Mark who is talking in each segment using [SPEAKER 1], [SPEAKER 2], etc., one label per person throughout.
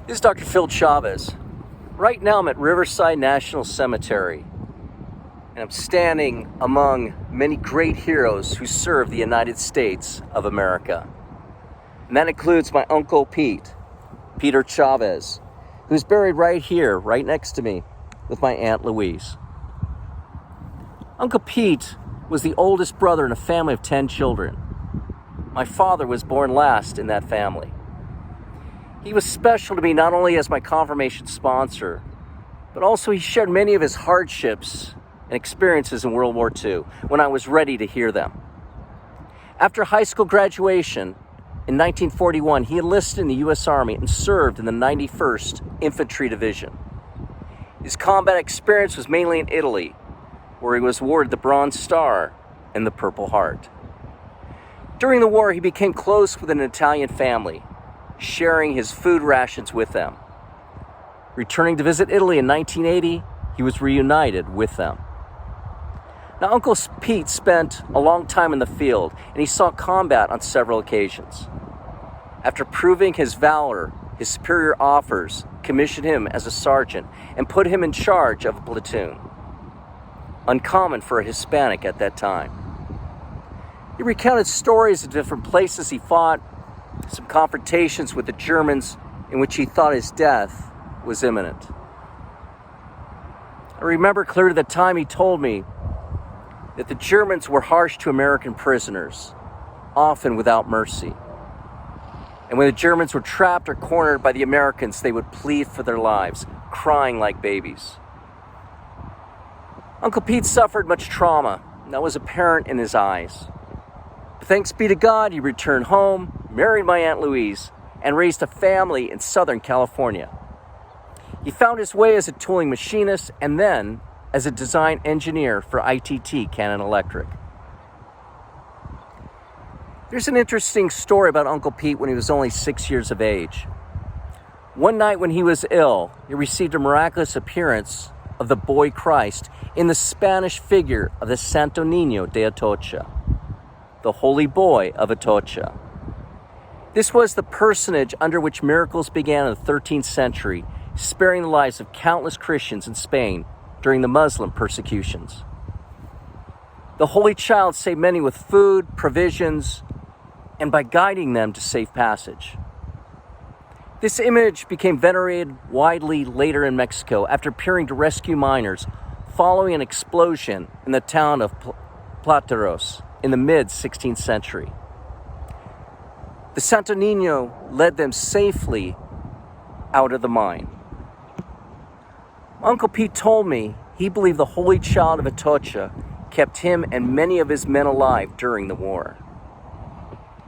[SPEAKER 1] This is Dr. Phil Chavez. Right now I'm at Riverside National Cemetery, and I'm standing among many great heroes who served the United States of America. And that includes my Uncle Pete, Peter Chavez, who's buried right here, right next to me, with my Aunt Louise. Uncle Pete was the oldest brother in a family of 10 children. My father was born last in that family. He was special to me not only as my confirmation sponsor, but also he shared many of his hardships and experiences in World War II when I was ready to hear them. After high school graduation in 1941, he enlisted in the U.S. Army and served in the 91st Infantry Division. His combat experience was mainly in Italy, where he was awarded the Bronze Star and the Purple Heart. During the war, he became close with an Italian family, sharing his food rations with them. Returning to visit Italy in 1980, he was reunited with them. Now, Uncle Pete spent a long time in the field, and he saw combat on several occasions. After proving his valor, his superior officers commissioned him as a sergeant and put him in charge of a platoon. Uncommon for a Hispanic at that time. He recounted stories of different places he fought, some confrontations with the Germans in which he thought his death was imminent. I remember clearly the time he told me that the Germans were harsh to American prisoners, often without mercy. And when the Germans were trapped or cornered by the Americans, they would plead for their lives, crying like babies. Uncle Pete suffered much trauma, and that was apparent in his eyes. But thanks be to God, he returned home, married my Aunt Louise, and raised a family in Southern California. He found his way as a tooling machinist and then as a design engineer for ITT Cannon Electric. There's an interesting story about Uncle Pete when he was only 6 years of age. One night when he was ill, he received a miraculous appearance of the boy Christ in the Spanish figure of the Santo Niño de Atocha, the Holy Boy of Atocha. This was the personage under which miracles began in the 13th century, sparing the lives of countless Christians in Spain during the Muslim persecutions. The Holy Child saved many with food, provisions, and by guiding them to safe passage. This image became venerated widely later in Mexico after appearing to rescue miners following an explosion in the town of Plateros in the mid-16th century. The Santo Niño led them safely out of the mine. Uncle Pete told me he believed the Holy Child of Atocha kept him and many of his men alive during the war.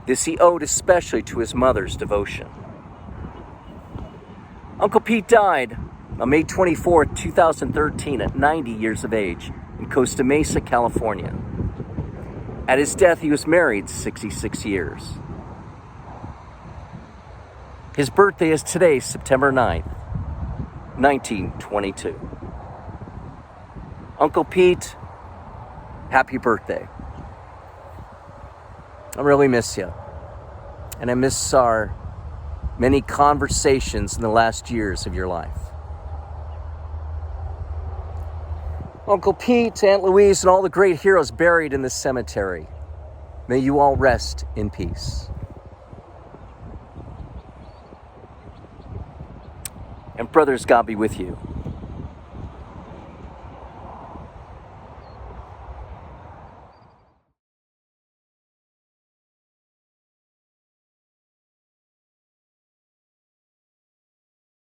[SPEAKER 1] This he owed especially to his mother's devotion. Uncle Pete died on May 24, 2013 at 90 years of age in Costa Mesa, California. At his death, he was married 66 years. His birthday is today, September 9th, 1922. Uncle Pete, happy birthday. I really miss you. And I miss our many conversations in the last years of your life. Uncle Pete, Aunt Louise, and all the great heroes buried in this cemetery, may you all rest in peace. And brothers, God be with you.